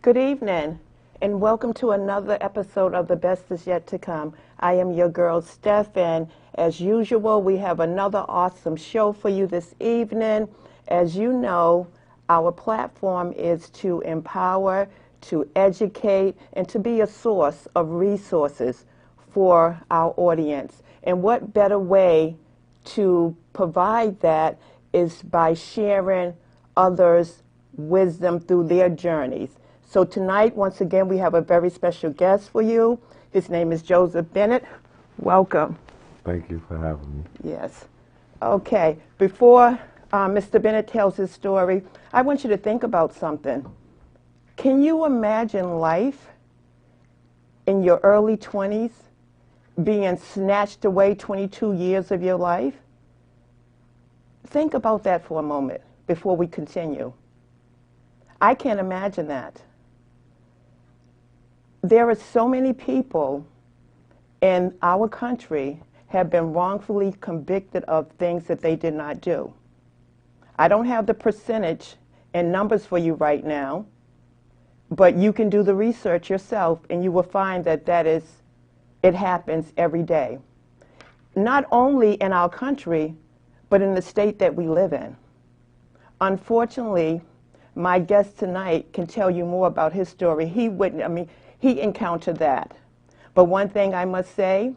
Good evening, and welcome to another episode of The Best Is Yet to Come. I am your girl, Steph, and as usual, we have another awesome show for you this evening. As you know, our platform is to empower, to educate, and to be a source of resources for our audience. And what better way to provide that is by sharing others' wisdom through their journeys. So tonight, once again, we have a very special guest for you. His name is Joseph Bennett. Welcome. Thank you for having me. Yes. Okay. Before Mr. Bennett tells his story, I want you to think about something. Can you imagine life in your early 20s being snatched away 22 years of your life? Think about that for a moment before we continue. I can't imagine that. There are so many people in our country have been wrongfully convicted of things that they did not do. I don't have the percentage and numbers for you right now, but you can do the research yourself and you will find that it happens every day. Not only in our country, but in the state that we live in. Unfortunately, my guest tonight can tell you more about his story. He encountered that. But one thing I must say,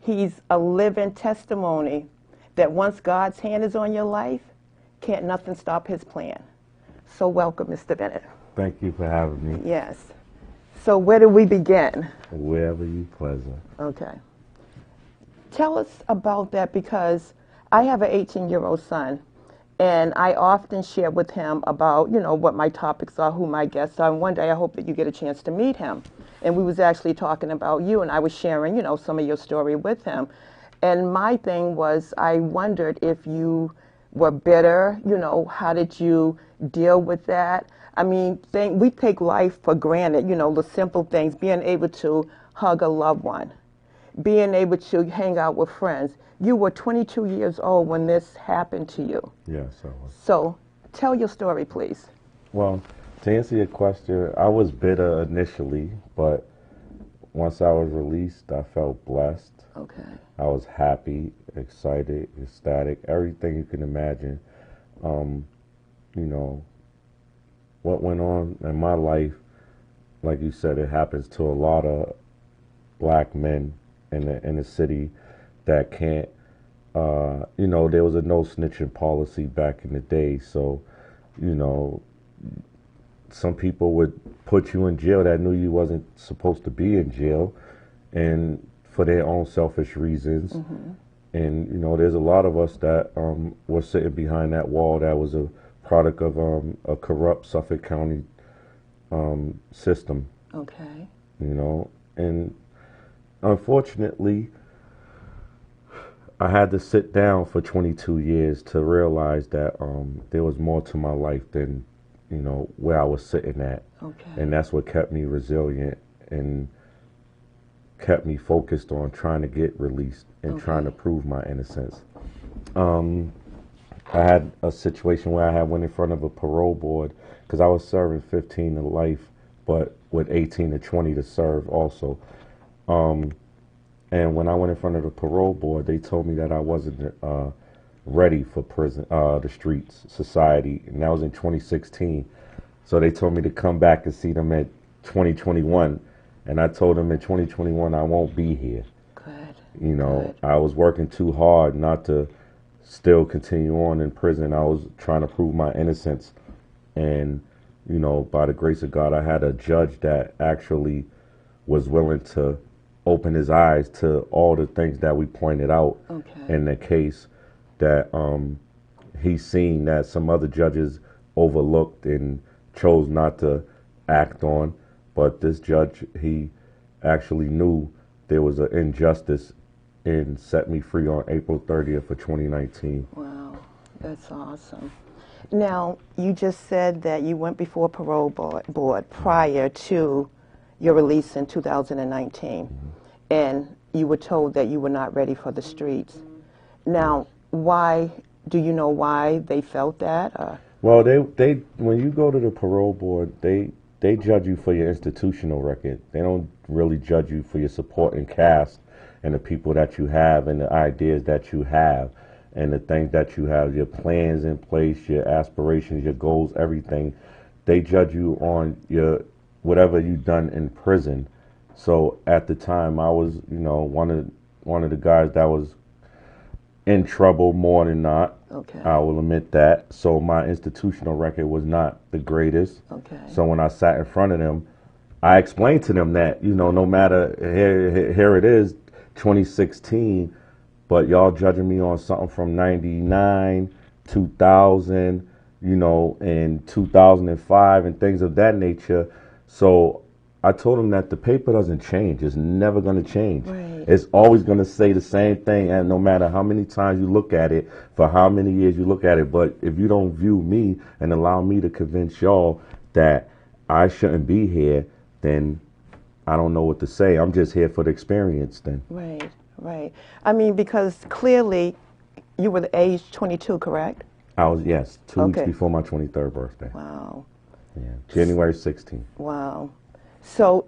he's a living testimony that once God's hand is on your life, can't nothing stop his plan. So welcome, Mr. Bennett. Thank you for having me. Yes. So where do we begin? Wherever you pleasure. Okay. Tell us about that, because I have an 18-year-old son, and I often share with him about, what my topics are, who my guests are, and one day I hope that you get a chance to meet him. And we was actually talking about you, and I was sharing, some of your story with him. And my thing was, I wondered if you were bitter, how did you deal with that? I mean, we take life for granted, the simple things, being able to hug a loved one, being able to hang out with friends. You were 22 years old when this happened to you. Yes, I was. So tell your story, please. Well, to answer your question, I was bitter initially, but once I was released, I felt blessed. Okay. I was happy, excited, ecstatic, everything you can imagine. What went on in my life, like you said, it happens to a lot of black men in the city that can't, there was a no snitching policy back in the day. So, some people would put you in jail that knew you wasn't supposed to be in jail, and for their own selfish reasons. Mm-hmm. And, there's a lot of us that were sitting behind that wall that was a product of a corrupt Suffolk County system. Okay. And unfortunately, I had to sit down for 22 years to realize that there was more to my life than, where I was sitting at. Okay. And that's what kept me resilient and kept me focused on trying to get released and trying to prove my innocence. I had a situation where I went in front of a parole board because I was serving 15 to life, but with 18 to 20 to serve also. And when I went in front of the parole board, they told me that I wasn't ready for prison, the streets, society, and that was in 2016. So they told me to come back and see them at 2021, and I told them in 2021 I won't be here. Good. Good. I was working too hard not to still continue on in prison. I was trying to prove my innocence, and by the grace of God, I had a judge that actually was willing to open his eyes to all the things that we pointed out in the case that he's seen that some other judges overlooked and chose not to act on. But this judge, he actually knew there was an injustice and set me free on April 30th of 2019. Wow, that's awesome. Now, you just said that you went before parole board prior to your release in 2019, and you were told that you were not ready for the streets. Now, why, do you know why they felt that? Well, they when you go to the parole board, they they judge you for your institutional record. They don't really judge you for your supporting cast and the people that you have and the ideas that you have and the things that you have, your plans in place, your aspirations, your goals, everything. They judge you on your whatever you've done in prison. So at the time, I was, one of the guys that was in trouble more than not. Okay. I will admit that. So my institutional record was not the greatest. Okay. So when I sat in front of them, I explained to them that, no matter, here it is, 2016, but y'all judging me on something from 99, 2000, and 2005 and things of that nature. So I told him that the paper doesn't change. It's never going to change. Right. It's always going to say the same thing, and no matter how many times you look at it, for how many years you look at it. But if you don't view me and allow me to convince y'all that I shouldn't be here, then I don't know what to say. I'm just here for the experience then. Right, right. I mean, because clearly you were the age 22, correct? I was, yes, 2 weeks Okay. before my 23rd birthday. Wow. Yeah, January 16th. Wow. So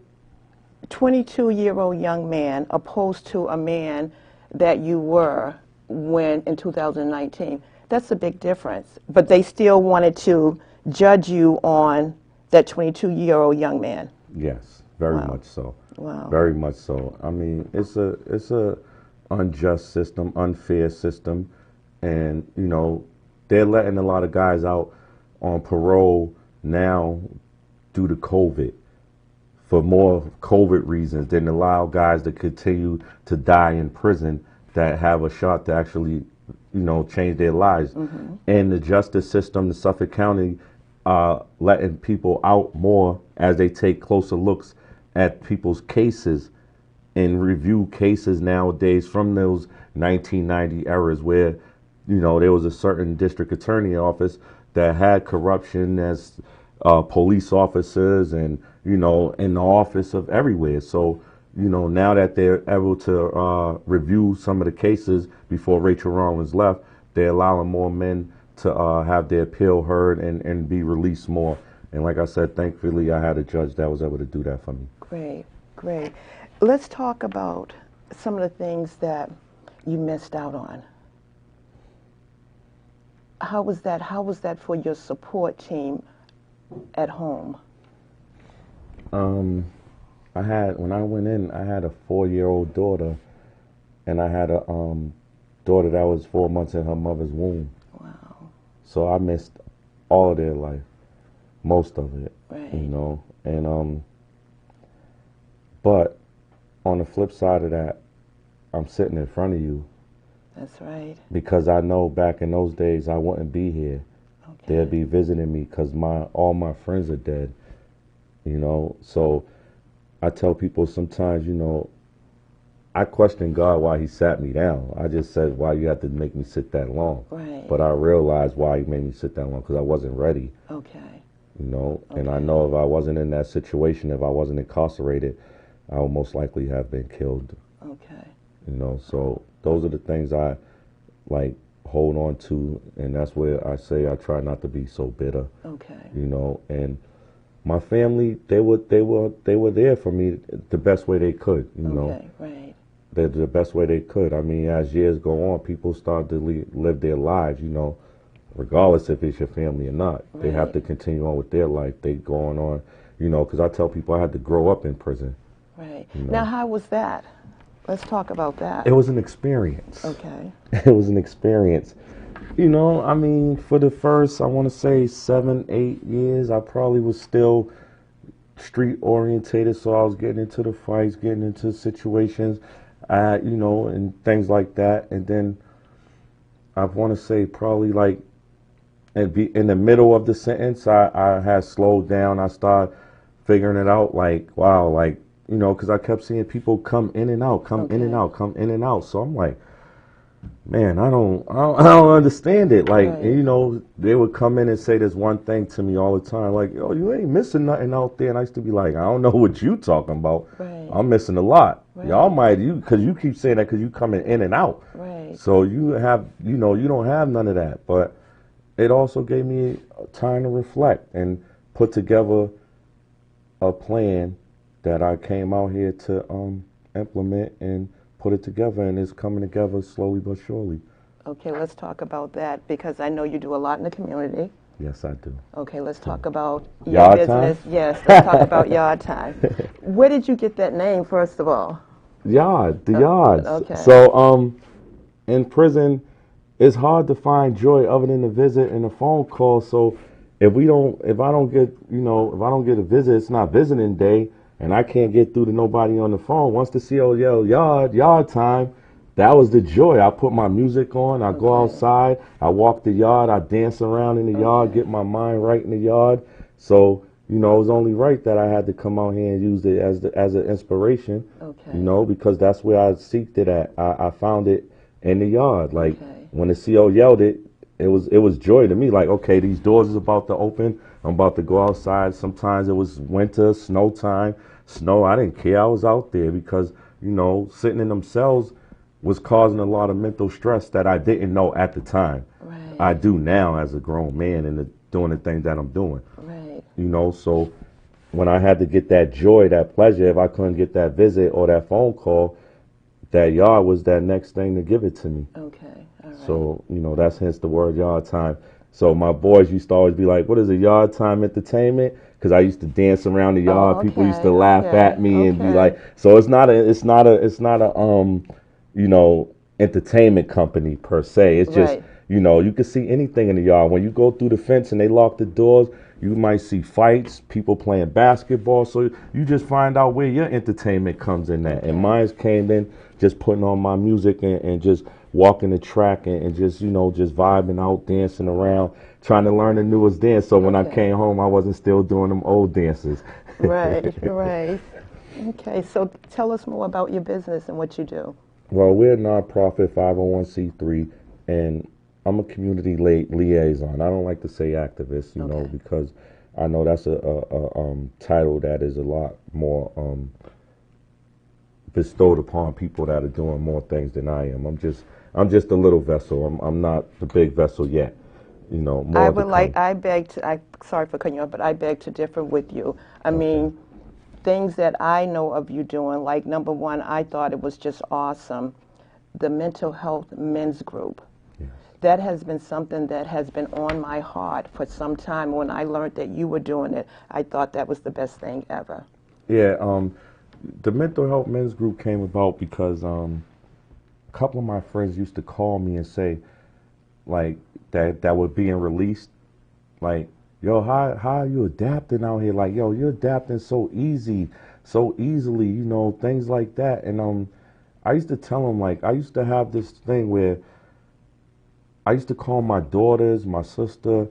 22-year-old young man opposed to a man that you were when in 2019. That's a big difference. But they still wanted to judge you on that 22-year-old young man. Yes, very Wow. much so. Wow. Very much so. I mean, it's a unjust system, unfair system, and they're letting a lot of guys out on parole now due to COVID, for more COVID reasons than allow guys to continue to die in prison that have a shot to actually, change their lives. Mm-hmm. And the justice system, the Suffolk County, letting people out more as they take closer looks at people's cases and review cases nowadays from those 1990 eras where, there was a certain district attorney office that had corruption as police officers and, in the office of everywhere. So, now that they're able to review some of the cases before Rachel Rollins left, they're allowing more men to have their appeal heard and be released more. And like I said, thankfully, I had a judge that was able to do that for me. Great, great. Let's talk about some of the things that you missed out on. How was that for your support team at home? When I went in, I had a 4-year-old daughter, and I had a daughter that was 4 months in her mother's womb. Wow. So I missed all of their life, most of it, Right. and but on the flip side of that, I'm sitting in front of you That's right. because I know back in those days I wouldn't be here. Okay. They'd be visiting me because all my friends are dead, So I tell people sometimes, I question God why he sat me down. I just said, why you have to make me sit that long? Right. But I realized why he made me sit that long because I wasn't ready, Okay. And I know if I wasn't in that situation, if I wasn't incarcerated, I would most likely have been killed, Okay. So those are the things I hold on to, and that's where I say I try not to be so bitter, Okay. and my family, they were there for me the best way they could, Okay. Right. the best way they could. I mean, as years go on, people start to live their lives, regardless if it's your family or not. They have Right. to continue on with their life. They going on, because I tell people I had to grow up in prison. Right. No. Now, how was that? Let's talk about that. It was an experience. Okay. It was an experience. I mean, for the first, I want to say 7, 8 years, I probably was still street orientated. So I was getting into the fights, getting into situations, and things like that. And then I want to say probably in the middle of the sentence, I had slowed down. I started figuring it out wow, because I kept seeing people come in and out, come in and out, come in and out. So I'm like, man, I don't understand it. Right. They would come in and say this one thing to me all the time, like, yo, you ain't missing nothing out there. And I used to be like, I don't know what you talking about. Right. I'm missing a lot. Right. Y'all because you keep saying that because you coming in and out. Right. So you have, you don't have none of that. But it also gave me time to reflect and put together a plan that I came out here to implement and put it together, and it's coming together slowly but surely. Okay, let's talk about that because I know you do a lot in the community. Yes, I do. Okay, let's talk about your Yard time? business. Yes, let's talk about yard time. Where did you get that name, first of all? The yards. Okay. So, in prison, it's hard to find joy other than a visit and a phone call. So, if I don't get, if I don't get a visit, it's not visiting day, and I can't get through to nobody on the phone. Once the CO yell yard time, that was the joy. I put my music on, I go Okay. outside, I walk the yard, I dance around in the yard, Okay. get my mind right in the yard. So, it was only right that I had to come out here and use it as an inspiration, Okay. because that's where I seeked it at. I found it in the yard. Like Okay. when the CO yelled it, it was joy to me. Like, okay, these doors is about to open. I'm about to go outside. Sometimes it was winter, snow time, snow. I didn't care. I was out there because, sitting in them cells was causing a lot of mental stress that I didn't know at the time. Right. I do now as a grown man and doing the things that I'm doing. Right. So when I had to get that joy, that pleasure, if I couldn't get that visit or that phone call, that yard was that next thing to give it to me. Okay. All right. So, that's hence the word yard time. So my boys used to always be like, what is a yard time entertainment? Because I used to dance around the yard. Oh, People used okay. to laugh Okay. at me and be Okay. like, so it's not a you know, entertainment company per se. It's just, Right. you can see anything in the yard. When you go through the fence and they lock the doors, you might see fights, people playing basketball. So you just find out where your entertainment comes in at. And Okay. mine came in just putting on my music and just walking the track and just, just vibing out, dancing around, trying to learn the newest dance. So when I Okay. came home, I wasn't still doing them old dances. Right. Right. Okay. So tell us more about your business and what you do. Well, we're a nonprofit 501c3, and I'm a community liaison. I don't like to say activist, Okay. because I know that's a title that is a lot more bestowed upon people that are doing more things than I am. I'm just a little vessel. I'm not the big vessel yet. I More to would like, come. sorry for cutting you off, but I beg to differ with you. I Okay. mean, things that I know of you doing, like number one, I thought it was just awesome. The mental health men's group. Yes. That has been something that has been on my heart for some time. When I learned that you were doing it, I thought that was the best thing ever. Yeah. The mental health men's group came about because a couple of my friends used to call me and say, like, that were being released, like, yo, how are you adapting out here? Like, yo, you're adapting so easily, things like that. And I used to tell them, like, I used to have this thing where I used to call my daughters, my sister,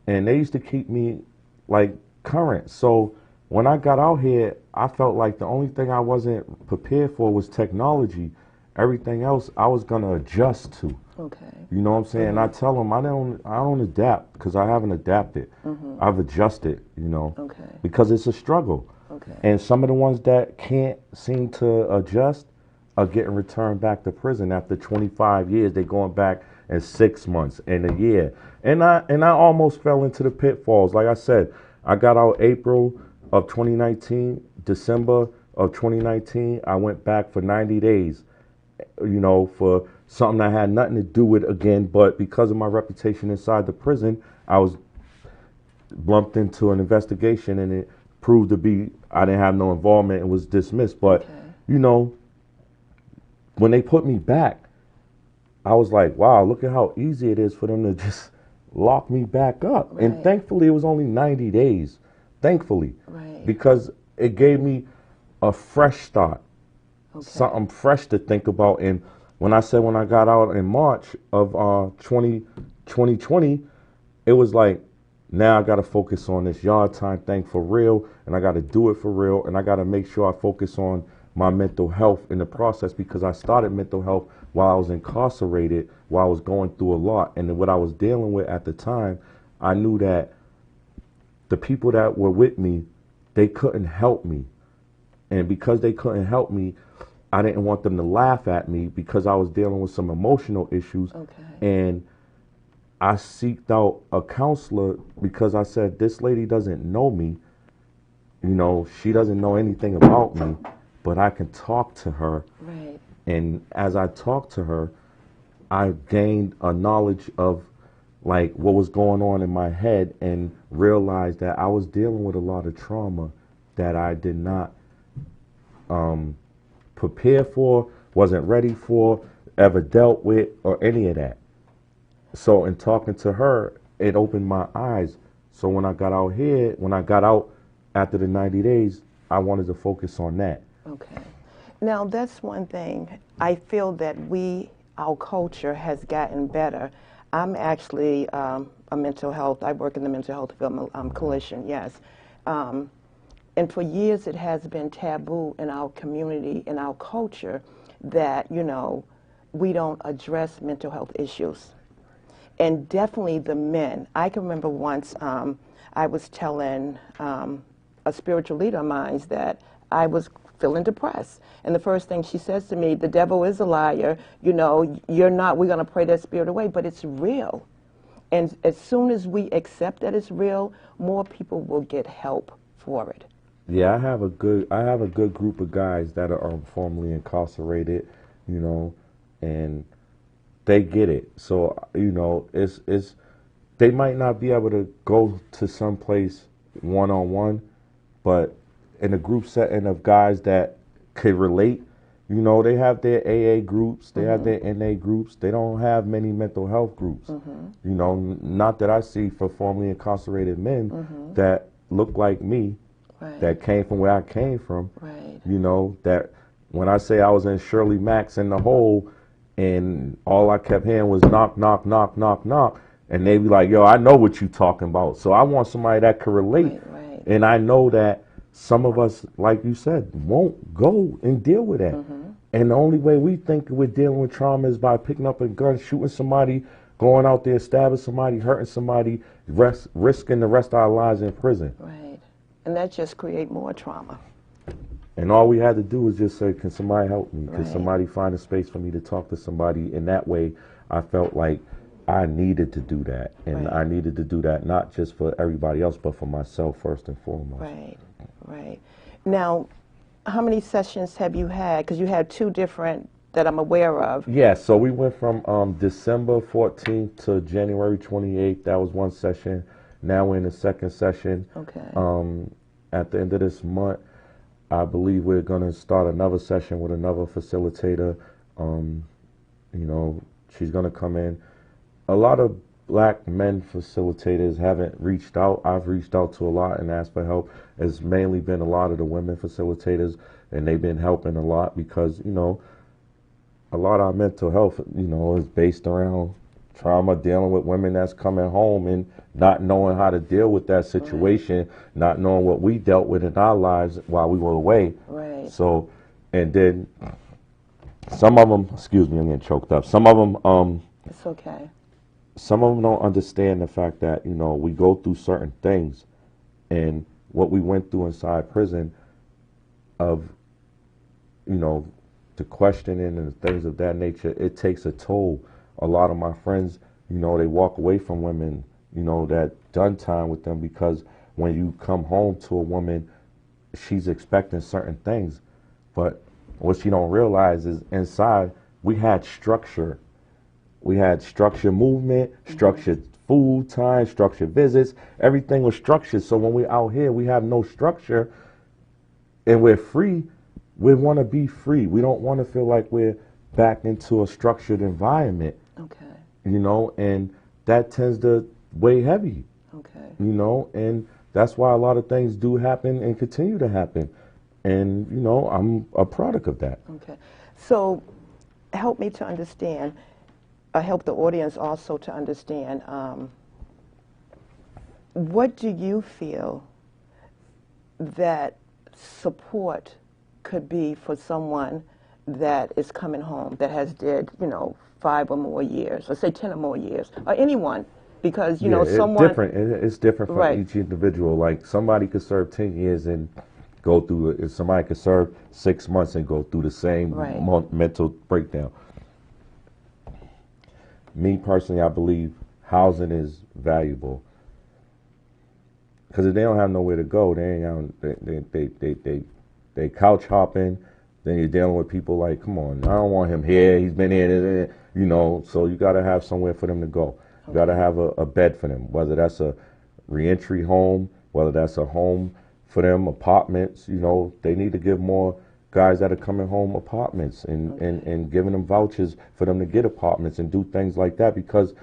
and they used to keep me like current. So when I got out here, I felt like the only thing I wasn't prepared for was technology. Everything else I was gonna adjust to. Okay. You know what I'm saying? I tell them I don't adapt because I haven't adapted. I've adjusted, Okay. because it's a struggle. Okay. And some of the ones that can't seem to adjust are getting returned back to prison after 25 years. They're going back in 6 months and a year. And I almost fell into the pitfalls. Like I said, I got out April of 2019, December of 2019. I went back for 90 days, for something that had nothing to do with again, but because of my reputation inside the prison, I was lumped into an investigation and it proved to be I didn't have no involvement and was dismissed. But, Okay. you know, when they put me back, I was like, wow, look at how easy it is for them to just lock me back up. And Right. thankfully, it was only 90 days. Thankfully, Right. because it gave me a fresh start, Okay. something fresh to think about. And when I got out in March of 2020, it was like, now I got to focus on this yard time thing for real, and I got to do it for real, and I got to make sure I focus on my mental health in the process, because I started mental health while I was incarcerated, while I was going through a lot. And what I was dealing with at the time, I knew that the people that were with me, they couldn't help me. And because they couldn't help me, I didn't want them to laugh at me because I was dealing with some emotional issues. Okay. And I seeked out a counselor because I said, this lady doesn't know me. you know, she doesn't know anything about me, but I can talk to her. Right. And as I talk to her, I gained a knowledge of like what was going on in my head and realized that I was dealing with a lot of trauma that I did not prepare for, wasn't ready for, ever dealt with, or any of that. So in talking to her, it opened my eyes. So when I got out here, when I got out after the 90 days, I wanted to focus on that. Okay. Now, that's one thing. I feel that our culture has gotten better. I'm actually a mental health, I work in the mental health field, clinician, yes. And for years it has been taboo in our community, in our culture, that, you know, we don't address mental health issues. And definitely the men. I can remember once I was telling a spiritual leader of mine that I was feeling depressed. And the first thing she says to me, the devil is a liar, you know, we're going to pray that spirit away, but it's real. And as soon as we accept that it's real, more people will get help for it. Yeah, I have a good group of guys that are formerly incarcerated, you know, and they get it. So, you know, it's they might not be able to go to some place one on one, but in a group setting of guys that could relate, you know, they have their AA groups, they have their NA groups. They don't have many mental health groups. You know, not that I see for formerly incarcerated men that look like me, Right. that came from where I came from. Right. You know, that when I say I was in Shirley Mack's in the hole and all I kept hearing was knock, knock, knock, knock, knock. And they be like, yo, I know what you talking about. So I want somebody that could relate. Right, right. And I know that some of us, like you said, won't go and deal with that. And the only way we think we're dealing with trauma is by picking up a gun, shooting somebody, going out there, stabbing somebody, hurting somebody, risking the rest of our lives in prison. Right. And that just create more trauma. And all we had to do was just say, can somebody help me? Can Right. somebody find a space for me to talk to somebody? And that way I felt like I needed to do that. And Right. I needed to do that not just for everybody else, but for myself first and foremost. Right, right. Now, how many sessions have you had? Because you had two different that I'm aware of. Yeah, so we went from December 14th to January 28th. That was one session. Now we're in the second session. Okay. At the end of this month, I believe we're going to start another session with another facilitator. You know, she's going to come in. A lot of black men facilitators haven't reached out. I've reached out to a lot and asked for help. It's mainly been a lot of the women facilitators, and they've been helping a lot because, you know, a lot of our mental health, you know, is based around trauma, dealing with women that's coming home and not knowing how to deal with that situation, not knowing what we dealt with in our lives while we were away. Right. So, and then some of them, excuse me, I'm getting choked up. Some of them, It's okay. some of them don't understand the fact that, you know, we go through certain things, and what we went through inside prison of, you know, the questioning and things of that nature, it takes a toll. A lot of my friends, you know, they walk away from women, you know, that done time with them because when you come home to a woman, she's expecting certain things. But what she don't realize is inside we had structure. We had structured movement, structured food time, structured visits. Everything was structured. So when we're out here, we have no structure and we're free. We want to be free. We don't want to feel like we're back into a structured environment. Okay. You know, and that tends to weigh heavy. Okay. You know, and that's why a lot of things do happen and continue to happen. And, you know, I'm a product of that. Okay. So help me to understand, help the audience also to understand, what do you feel that support could be for someone that is coming home, that has did, you know, 5 or more years, or say 10 or more years, or anyone, because, you know, someone... It's different. It's different for Right. each individual. Like, somebody could serve 10 years and go through it. Somebody could serve 6 months and go through the same Right. mental breakdown. Me, personally, I believe housing is valuable. Because if they don't have nowhere to go, they couch hopping. Then you're dealing with people like, come on, I don't want him here. He's been here, you know. So you got to have somewhere for them to go. You got to have a bed for them, whether that's a reentry home, whether that's a home for them, apartments. You know, they need to give more guys that are coming home apartments and giving them vouchers for them to get apartments and do things like that, because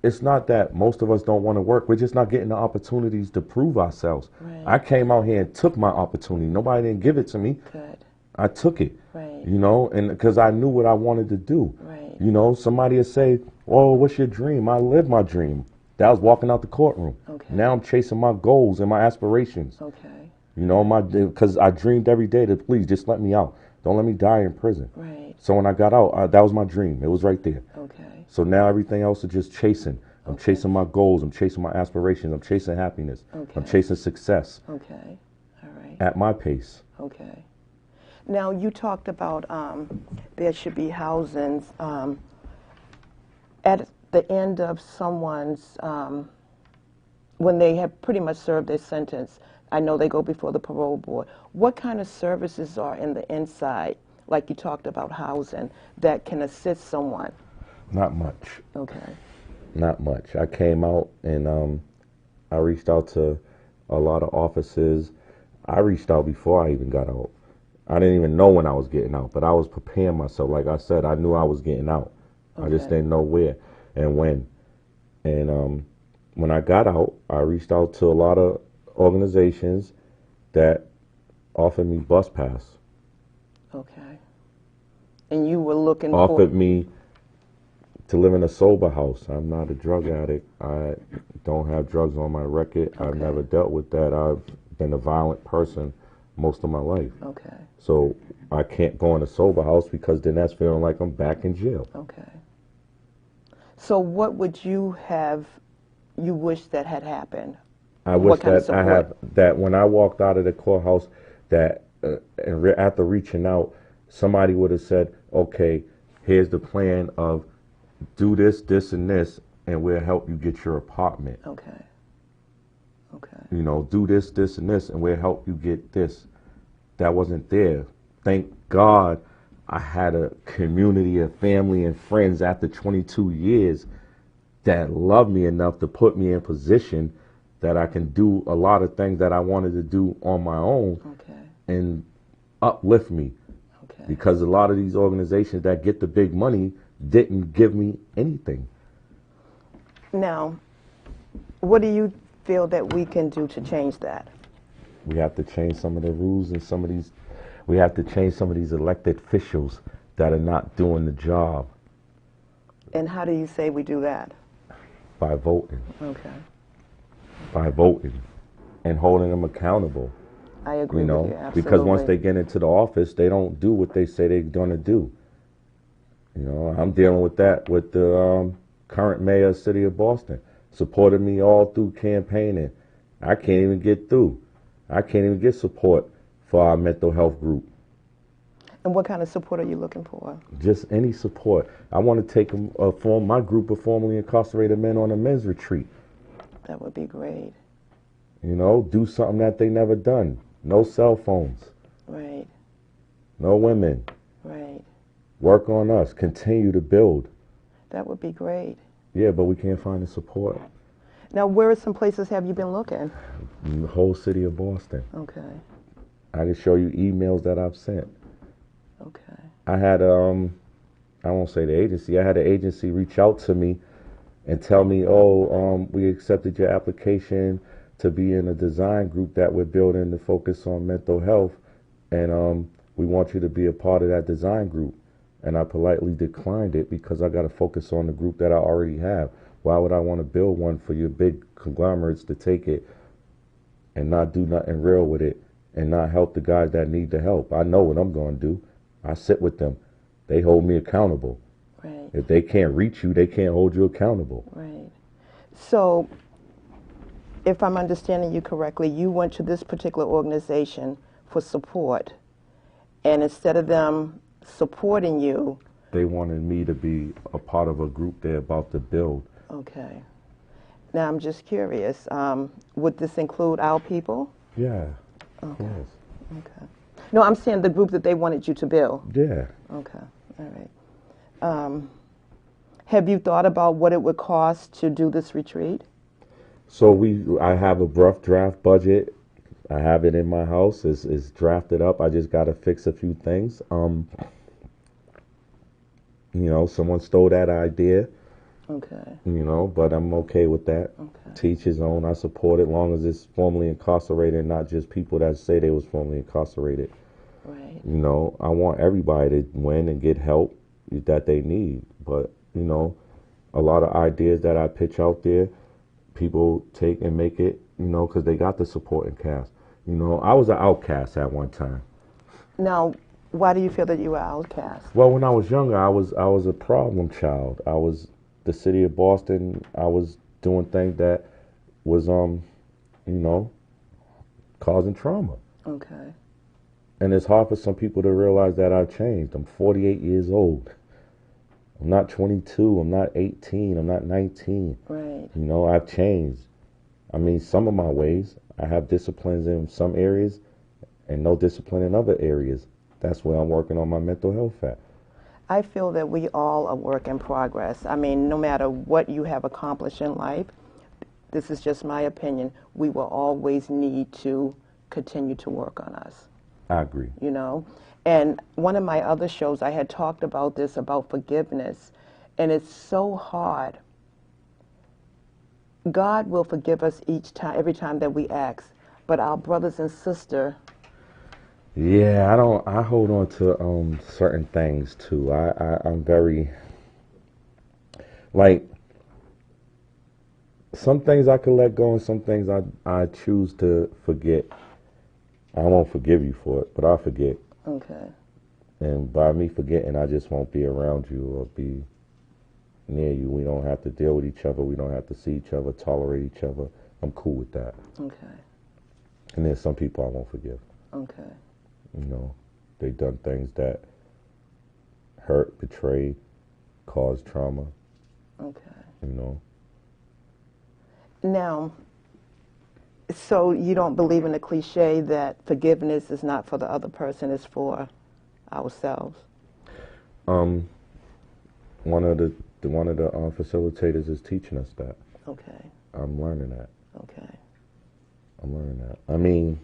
it's not that most of us don't want to work. We're just not getting the opportunities to prove ourselves. Right. I came out here and took my opportunity. Nobody didn't give it to me. Good. I took it. Right. You know, and because I knew what I wanted to do. Right. You know, somebody would say, oh, what's your dream? I lived my dream. That was walking out the courtroom. Okay. Now I'm chasing my goals and my aspirations. Okay. You know, because I dreamed every day that, please just let me out. Don't let me die in prison. Right. So when I got out, that was my dream. It was right there. Okay. So now everything else is just chasing. I'm chasing my goals. I'm chasing my aspirations. I'm chasing happiness. Okay. I'm chasing success. Okay. All right. At my pace. Okay. Now, you talked about there should be housings at the end of someone's, when they have pretty much served their sentence. I know they go before the parole board. What kind of services are in the inside, like you talked about housing, that can assist someone? Not much. Okay. Not much. I came out and I reached out to a lot of offices. I reached out before I even got out. I didn't even know when I was getting out, but I was preparing myself. Like I said, I knew I was getting out. I just didn't know where and when. And when I got out, I reached out to a lot of organizations that offered me bus pass. Okay. And you were looking offered me to live in a sober house. I'm not a drug addict. I don't have drugs on my record. I've never dealt with that. I've been a violent person most of my life. Okay. So I can't go in a sober house because then that's feeling like I'm back in jail. Okay. So what would you wish that had happened? I wish that I have, that when I walked out of the courthouse, that after reaching out, somebody would have said, okay, here's the plan of do this, this, and this, and we'll help you get your apartment. Okay. Okay. You know, do this, this, and this, and we'll help you get this. That wasn't there. Thank God I had a community of family and friends after 22 years that loved me enough to put me in position that I can do a lot of things that I wanted to do on my own and uplift me. Okay. Because a lot of these organizations that get the big money didn't give me anything. Now, what do you feel that we can do to change that? We have to change some of the rules and some of these, we have to change some of these elected officials that are not doing the job. And how do you say we do that? By voting. Okay. By voting and holding them accountable. I agree with you, absolutely. Because once they get into the office, they don't do what they say they're going to do. You know, I'm dealing with that with the current mayor of the city of Boston. Supported me all through campaigning. I can't even get through. I can't even get support for our mental health group. And what kind of support are you looking for? Just any support. I want to take my group of formerly incarcerated men on a men's retreat. That would be great. You know, do something that they never done. No cell phones. Right. No women. Right. Work on us. Continue to build. That would be great. Yeah, but we can't find the support. Now, where are some places have you been looking? In the whole city of Boston. Okay. I can show you emails that I've sent. Okay. I had, I won't say the agency, I had an agency reach out to me and tell me, we accepted your application to be in a design group that we're building to focus on mental health, and we want you to be a part of that design group. And I politely declined it because I got to focus on the group that I already have. Why would I want to build one for your big conglomerates to take it and not do nothing real with it and not help the guys that need the help? I know what I'm going to do. I sit with them. They hold me accountable. Right. If they can't reach you, they can't hold you accountable. Right. So, if I'm understanding you correctly, you went to this particular organization for support, and instead of them supporting you, they wanted me to be a part of a group they're about to build. Okay. Now, I'm just curious, would this include our people? Yeah. Okay. Yes. Okay. No, I'm saying the group that they wanted you to build. Yeah. Okay. All right. Have you thought about what it would cost to do this retreat? So I have a rough draft budget. I have it in my house. It's drafted up. I just got to fix a few things. Someone stole that idea. Okay. But I'm okay with that. Okay. Teach his own. I support it, long as it's formerly incarcerated, not just people that say they was formerly incarcerated. Right. I want everybody to win and get help that they need. But a lot of ideas that I pitch out there, people take and make it, because they got the supporting cast. I was an outcast at one time. Now, why do you feel that you were outcast? Well, when I was younger, I was a problem child. I was the city of Boston. I was doing things that was causing trauma. Okay. And it's hard for some people to realize that I've changed. I'm 48 years old. I'm not 22. I'm not 18. I'm not 19. Right. I've changed. I mean, some of my ways. I have disciplines in some areas and no discipline in other areas. That's where I'm working on my mental health at. I feel that we all are work in progress. I mean, no matter what you have accomplished in life, this is just my opinion, we will always need to continue to work on us. I agree. And one of my other shows, I had talked about this, about forgiveness, and it's so hard. God will forgive us every time that we ask, but our brothers and sisters. Yeah, I hold on to certain things too. I'm very, like, some things I can let go and some things I choose to forget. I won't forgive you for it, but I'll forget. Okay. And by me forgetting, I just won't be around you or be near you. We don't have to deal with each other. We don't have to see each other, tolerate each other. I'm cool with that. Okay. And there's some people I won't forgive. Okay. They done things that hurt, betray, cause trauma. Okay. Now, so you don't believe in the cliche that forgiveness is not for the other person, it's for ourselves? One of the facilitators is teaching us that. Okay. I'm learning that. Okay. I'm learning that. I mean,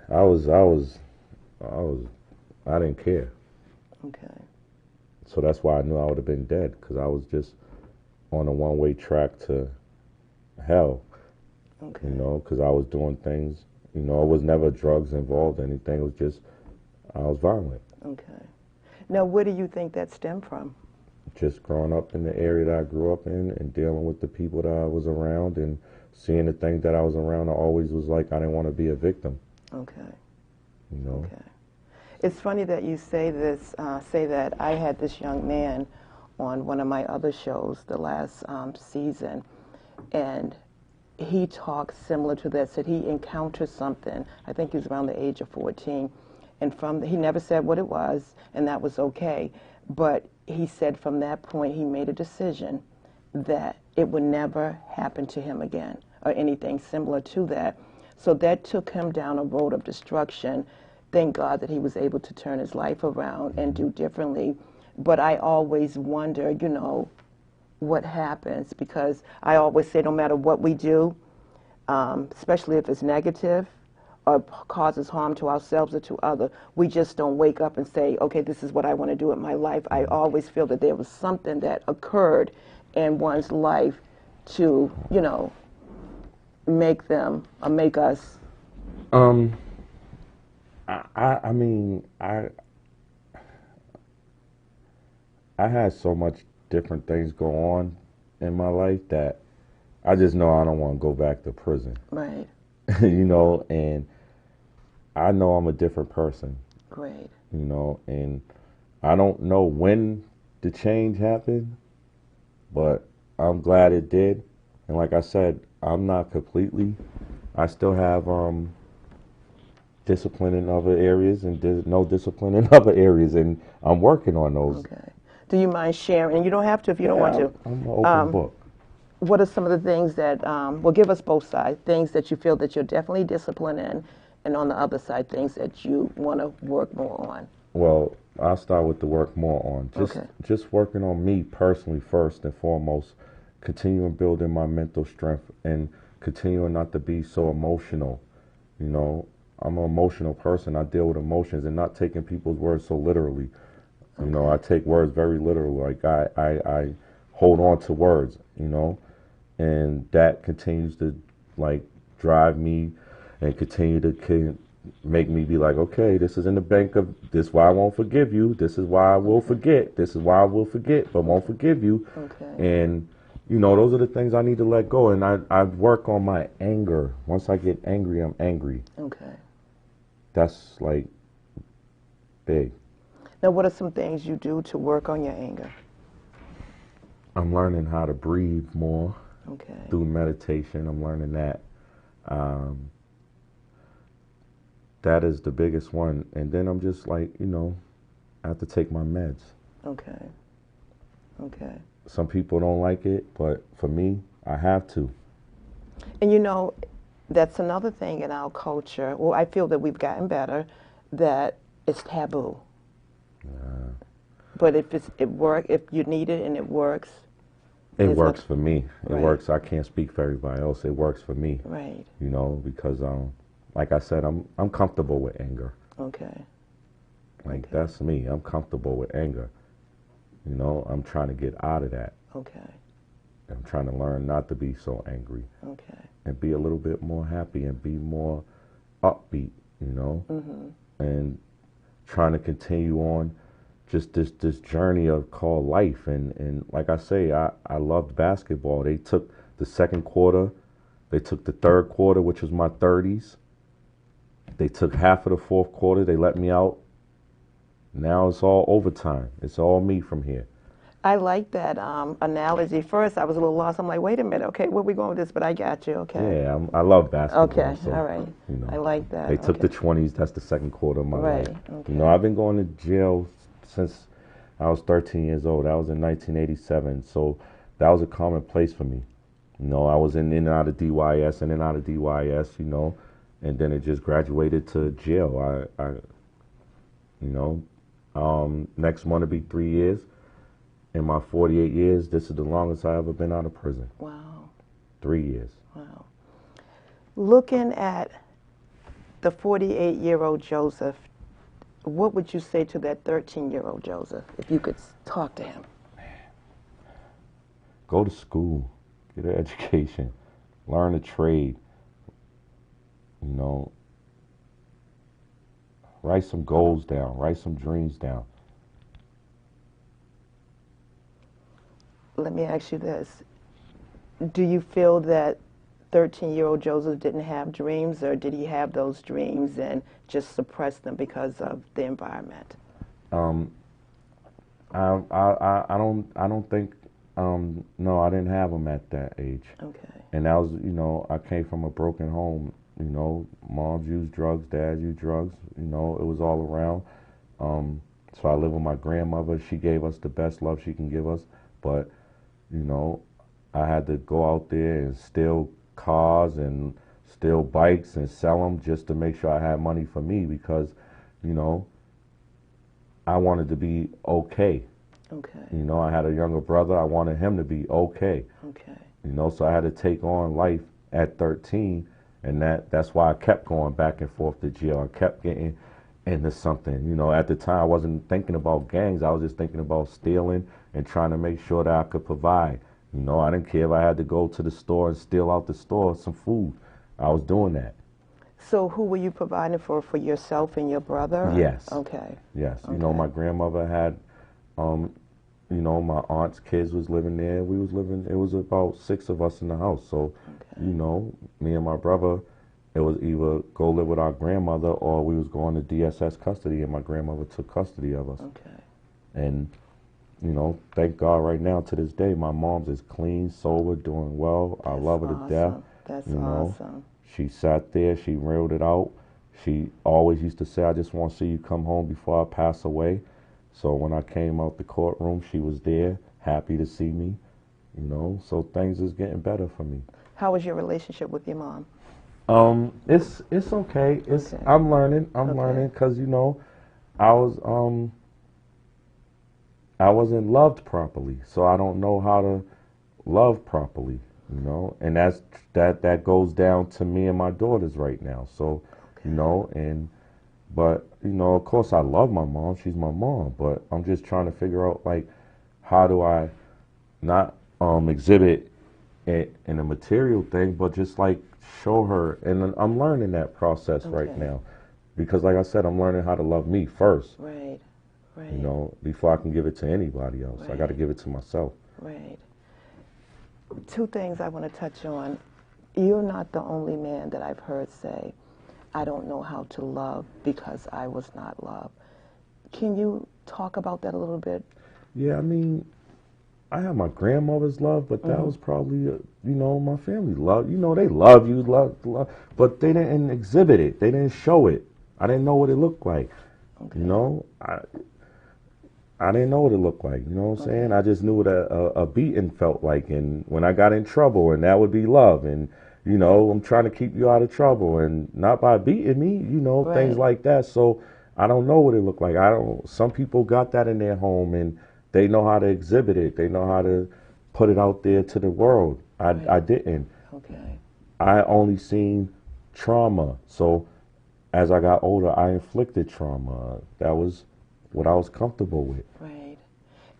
I didn't care. Okay. So that's why I knew I would have been dead, because I was just on a one-way track to hell. Okay. Because I was doing things, it was never drugs involved, anything. It was just, I was violent. Okay. Now, where do you think that stemmed from? Just growing up in the area that I grew up in and dealing with the people that I was around and seeing the things that I was around, I always was like, I didn't want to be a victim. Okay. Okay. It's funny that you say this, say that. I had this young man on one of my other shows the last season, and he talked similar to this, that he encountered something. I think he was around the age of 14, and he never said what it was, and that was okay. But he said from that point he made a decision that it would never happen to him again, or anything similar to that. So that took him down a road of destruction. Thank God that he was able to turn his life around and do differently. But I always wonder, what happens, because I always say no matter what we do, especially if it's negative or causes harm to ourselves or to others, we just don't wake up and say, okay, this is what I want to do with my life. I always feel that there was something that occurred in one's life to, make them or make us. I mean, I had so much different things go on in my life that I just know I don't want to go back to prison. Right. And I know I'm a different person. Great. And I don't know when the change happened, but I'm glad it did. And like I said, I'm not completely. I still have discipline in other areas and no discipline in other areas, and I'm working on those. Okay. Do you mind sharing? And you don't have to if you don't want to. I'm an open book. what are some of the things that, well, give us both sides, things that you feel that you're definitely disciplined in, and on the other side, things that you want to work more on? Well, I'll start with the work more on. Okay. Just working on me personally first and foremost, continuing building my mental strength and continuing not to be so emotional. You know, I'm an emotional person. I deal with emotions and not taking people's words so literally. You know, I take words very literally. Like I hold on to words, you know, and that continues to like drive me and continue to make me be like, okay, this is in the bank of this is why I won't forgive you. This is why I will forget. This is why I will forget, but won't forgive you. Okay. And you know, those are the things I need to let go. And I work on my anger. Once I get angry, I'm angry. Okay. That's like big. Now, what are some things you do to work on your anger? I'm learning how to breathe more Okay. through meditation. I'm learning that. That is the biggest one. And then I'm just like, you know, I have to take my meds. Okay. Okay. Some people don't like it, but for me, I have to. And you know, that's another thing in our culture. Well, I feel that we've gotten better, that it's taboo. But if if you need it and it works. It works for me. It Right. works. I can't speak for everybody else. It works for me. Right. You know, because like I said, I'm comfortable with anger. Okay. Like Okay. that's me. I'm comfortable with anger. You know, I'm trying to get out of that. Okay. I'm trying to learn not to be so angry Okay. and be a little bit more happy and be more upbeat, you know, and trying to continue on just this journey of called life. And like I say, I loved basketball. They took the second quarter, they took the third quarter, which was my 30s. They took half of the fourth quarter. They let me out. Now it's all overtime. It's all me from here. I like that analogy. First, I was a little lost. I'm like, wait a minute. Okay, where we going with this? But I got you. Okay. Yeah, I love basketball. Okay. So, All right. you know, I like that. they took Okay. the 20s. That's the second quarter of my Right, life. okay. You know, I've been going to jail since I was 13 years old. That was in 1987. So that was a common place for me. You know, I was in and out of DYS, in and out of DYS, you know, and then it just graduated to jail. You know, next month will be 3 years. In my 48 years, this is the longest I ever been out of prison. Wow. 3 years. Wow. Looking at the 48-year-old Joseph, what would you say to that 13-year-old Joseph if you could talk to him? Go to school, get an education, learn a trade, you know, write some goals down, write some dreams down. Let me ask you this. Do you feel that 13-year-old Joseph didn't have dreams, or did he have those dreams and just suppress them because of the environment? I don't think, no, I didn't have them at that age. Okay. And that was, you know, I came from a broken home, you know, mom used drugs, dad used drugs, you know, it was all around. So I lived with my grandmother. She gave us the best love she can give us. But, you know, I had to go out there and steal cars and steal bikes and sell them just to make sure I had money for me because, you know, I wanted to be okay. Okay. You know, I had a younger brother. I wanted him to be okay. Okay. You know, so I had to take on life at 13, and that's why I kept going back and forth to jail. I kept getting into something. You know, at the time I wasn't thinking about gangs. I was just thinking about stealing and trying to make sure that I could provide. You know, I didn't care if I had to go to the store and steal out the store some food. I was doing that. So who were you providing for yourself and your brother? Yes. Okay. Yes. Okay. You know, my grandmother had, you know, my aunt's kids was living there. We was living, it was about 6 of us in the house. So, Okay. you know, me and my brother, it was either go live with our grandmother or we was going to DSS custody and my grandmother took custody of us. Okay. And, you know, thank God right now to this day, my mom's is clean, sober, doing well. I love her to death. That's You know, awesome. she sat there, she reeled it out. She always used to say, I just want to see you come home before I pass away. So when I came out the courtroom, she was there, happy to see me. you know, so things is getting better for me. How was your relationship with your mom? It's okay. It's Okay. I'm Okay. learning because you know I was I wasn't loved properly, so I don't know how to love properly, you know, and that goes down to me and my daughters right now. So, you Okay. know, and but you know, of course, I love my mom. She's my mom, but I'm just trying to figure out like how do I not exhibit it in a material thing, but just like show her, and I'm learning that process right Okay. now because, like I said, I'm learning how to love me first. Right. You Right. know, before I can give it to anybody else, I got to Right. give it to myself. Right. Two things I want to touch on. You're not the only man that I've heard say, I don't know how to love because I was not loved. Can you talk about that a little bit? Yeah, I mean, I had my grandmother's love, but that Mm-hmm. was probably, you know, my family love. You know, they love you, love, but they didn't exhibit it. They didn't show it. I didn't know what it looked like. You Okay. know, I didn't know what it looked like. You know what I'm saying? Okay. I just knew what a beating felt like, and when I got in trouble, and that would be love, and you know, I'm trying to keep you out of trouble, and not by beating me, you know, things Right. like that. So I don't know what it looked like. I don't. Some people got that in their home, and they know how to exhibit it. They know how to put it out there to the world. I Right. didn't. Okay. I only seen trauma. So as I got older, I inflicted trauma. That was what I was comfortable with. Right.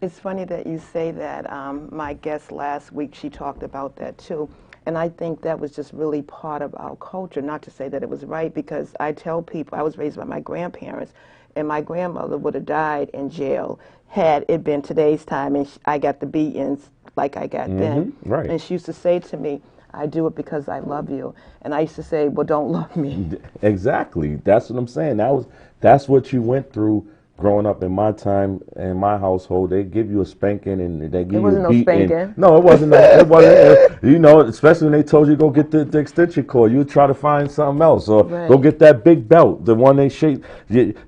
It's funny that you say that. My guest last week, she talked about that too. And I think that was just really part of our culture. Not to say that it was right, because I tell people I was raised by my grandparents, and my grandmother would have died in jail had it been today's time and I got the beatings like I got then. Right. And she used to say to me, I do it because I love you. And I used to say, well, don't love me. Exactly. That's what I'm saying. That's what you went through growing up in my time in my household. They give you a spanking and they It give you a wasn't no beating. spanking. No, it wasn't. No, it wasn't. You know, especially when they told you go get the extension cord, you would try to find something else or go Right. get that big belt, the one they shake.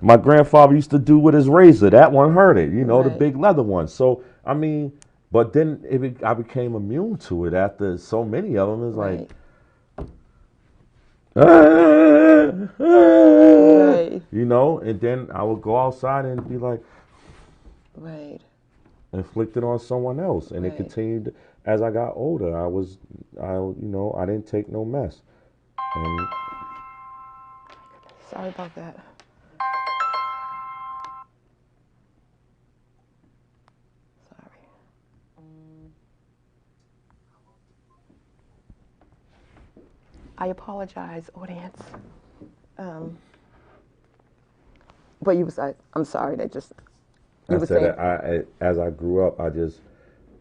My grandfather used to do with his razor. That one hurt it. You know, the Right. big leather one. So I mean, but then I became immune to it after so many of them. It's like. Right. Right. You know, and then I would go outside and be like, Right. inflicted on someone else, and it Right. continued as I got older. You know, I didn't take no mess, and Sorry about that. Sorry. I apologize, audience. Um, but you was I'm sorry. That just you I were said saying. that as I grew up, I just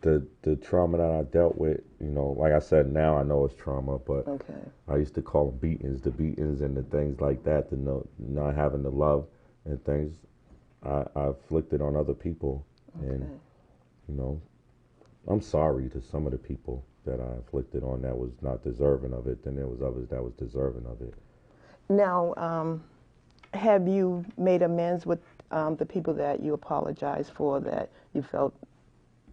the trauma that I dealt with, you know, like I said, now I know it's trauma, but Okay. I used to call them beatings, the beatings and the things like that, the no, not having the love and things I inflicted on other people, and Okay. you know, I'm sorry to some of the people that I inflicted on that was not deserving of it. Then there was others that was deserving of it. Now, have you made amends with the people that you apologized for, that you felt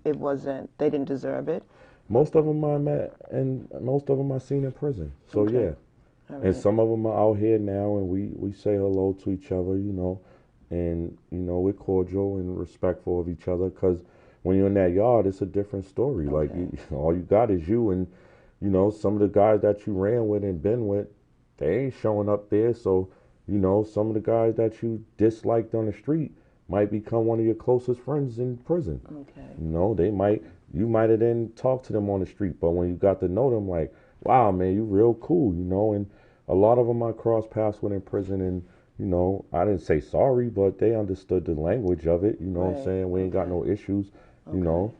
it wasn't, they didn't deserve it? Most of them I met, and most of them I seen in prison. So Okay. yeah, All and right. some of them are out here now, and we say hello to each other, you know, and you know we're cordial and respectful of each other. Cause when you're in that yard, it's a different story. Like Okay. all you got is you, and you know some of the guys that you ran with and been with, they ain't showing up there. So you know some of the guys that you disliked on the street might become one of your closest friends in prison. Okay. You know, you might have then talked to them on the street, but when you got to know them, like, wow, man, you real cool, you know. And a lot of them I crossed paths with in prison, and you know, I didn't say sorry, but they understood the language of it. You know what I'm Right. saying? We ain't got Okay. no issues, you Okay. know.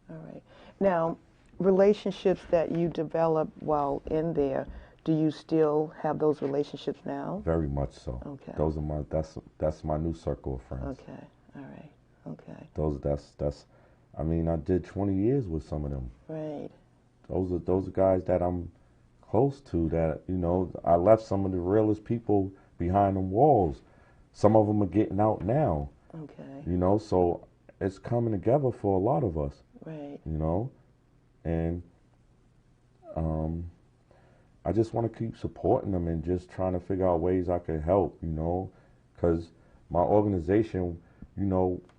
All right. Now, relationships that you developed while in there, do you still have those relationships now? Very much so. Okay. Those are that's my new circle of friends. Okay. All right. Okay. That's. I mean, I did 20 years with some of them. Right. Those are guys that I'm close to. That you know, I left some of the realest people behind them walls. Some of them are getting out now. Okay. You know, so it's coming together for a lot of us. Right. You know, and um, I just want to keep supporting them and just trying to figure out ways I can help, because my organization,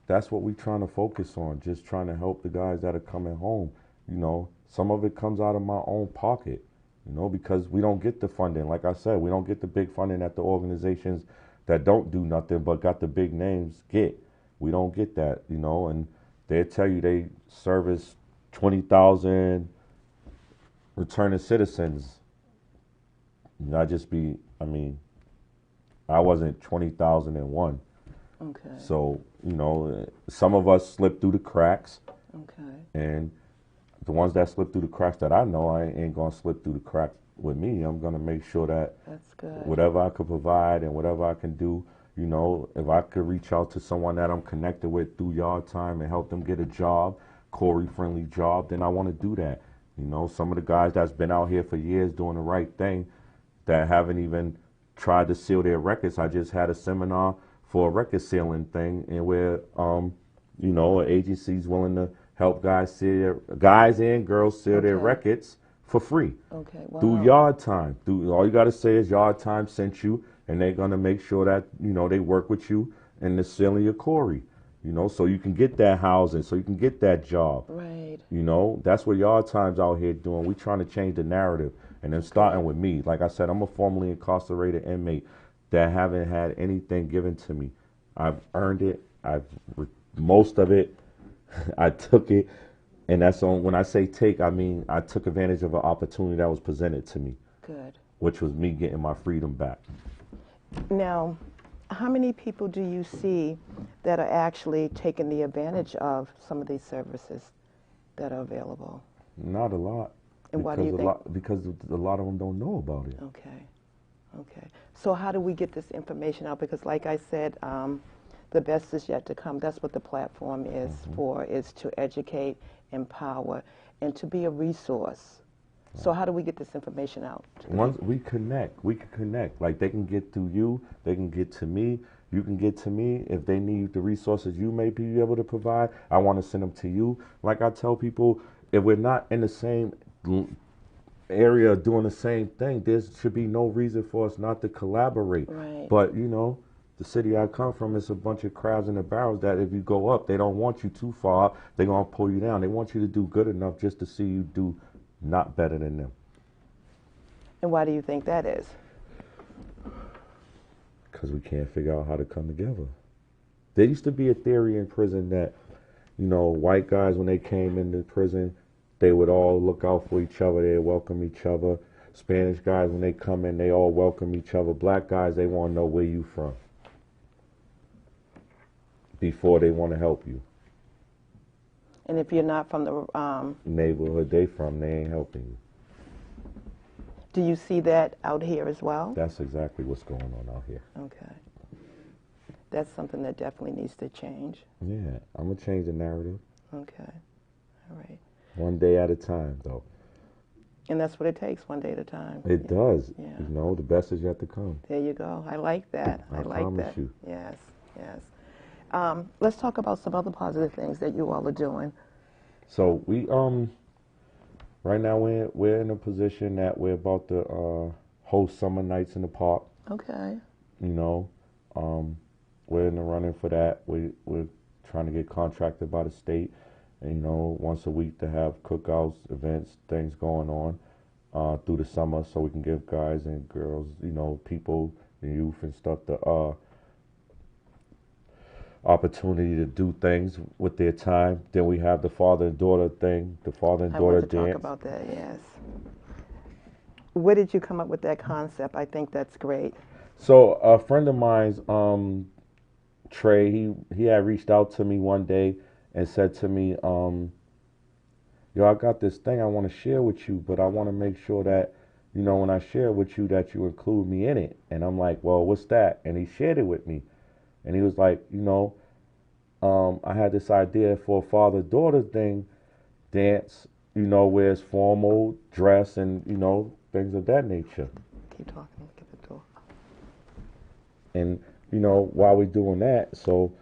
that's what we're trying to focus on, just trying to help the guys that are coming home. Some of it comes out of my own pocket, because we don't get the funding. Like I said, we don't get the big funding that the organizations that don't do nothing but got the big names get. We don't get that, and they tell you they service 20,000 returning citizens. I mean, I wasn't 20,001. Okay. So, some of us slip through the cracks, Okay. and the ones that slip through the cracks that I know, I ain't gonna slip through the cracks with me. I'm gonna make sure that That's good. whatever I could provide and whatever I can do, if I could reach out to someone that I'm connected with through Yard Time and help them get a job, Corey-friendly job, then I want to do that. Some of the guys that's been out here for years doing the right thing that haven't even tried to seal their records. I just had a seminar for a record sealing thing, and where an agency's willing to help guys and girls seal their Okay. records for free. Okay. Wow. Through Yard Time. All you got to say is Yard Time sent you, and they're going to make sure that, they work with you in the sealing your Corey, so you can get that housing, so you can get that job. Right. That's what Yard Time's out here doing. We trying to change the narrative, and then starting with me. Like I said, I'm a formerly incarcerated inmate that haven't had anything given to me. I've earned it. Most of it, I took it. And that's when I say take, I mean I took advantage of an opportunity that was presented to me. Good. Which was me getting my freedom back. Now, how many people do you see that are actually taking the advantage of some of these services that are available? Not a lot. And why do you think? Because a lot of them don't know about it. Okay. Okay. So how do we get this information out? Because like I said, the best is yet to come. That's what the platform is for, is to educate, empower, and to be a resource. So how do we get this information out? Once we can connect. Like they can get to you, they can get to me, you can get to me. If they need the resources you may be able to provide, I want to send them to you. Like I tell people, if we're not in the same area doing the same thing, there should be no reason for us not to collaborate. Right. But the city I come from is a bunch of crabs in the barrels that if you go up, they don't want you too far up. They're going to pull you down. They want you to do good enough just to see you do not better than them. And why do you think that is? Because we can't figure out how to come together. There used to be a theory in prison that, white guys, when they came into prison, they would all look out for each other. They welcome each other. Spanish guys, when they come in, they all welcome each other. Black guys, they want to know where you from before they want to help you. And if you're not from the neighborhood they from, they ain't helping you. Do you see that out here as well? That's exactly what's going on out here. Okay. That's something that definitely needs to change. Yeah, I'm going to change the narrative. Okay. All right. One day at a time, though. And that's what it takes, one day at a time. It does. Yeah. The best is yet to come. There you go. I like that. I like promise that. you. Yes, yes. Let's talk about some other positive things that you all are doing. So we right now we're in a position that we're about to host summer nights in the park. Okay. We're in the running for that. We're trying to get contracted by the state, and once a week to have cookouts, events, things going on through the summer, so we can give guys and girls, people, the youth and stuff, the opportunity to do things with their time. Then we have the father and daughter thing, the father and daughter dance. I want to talk about that, yes. Where did you come up with that concept? I think that's great. So a friend of mine's, Trey, he had reached out to me one day and said to me, I got this thing I want to share with you, but I want to make sure that, when I share with you that you include me in it. And I'm like, well, what's that? And he shared it with me. And he was like, I had this idea for a father-daughter thing, dance, where it's formal, dress, and, things of that nature. Keep talking, get the door. And, while we're doing that, so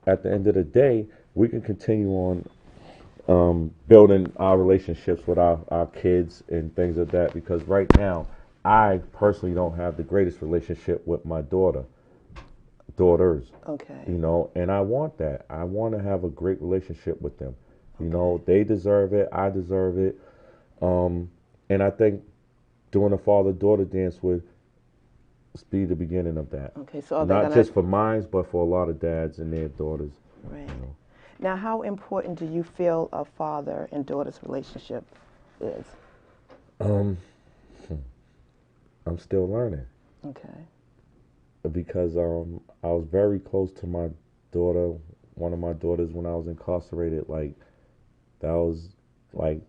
at the end of the day, we can continue on building our relationships with our kids and things of that. Because right now, I personally don't have the greatest relationship with my daughters, Okay. and I want that. I want to have a great relationship with them. Okay. They deserve it. I deserve it. And I think doing a father-daughter dance would be the beginning of that. Okay. So are they Not gonna? just for mines, but for a lot of dads and their daughters. Right. You know. Now, how important do you feel a father and daughter's relationship is? Um, I'm still learning Okay. because I was very close to my daughter, one of my daughters, when I was incarcerated. Like that was like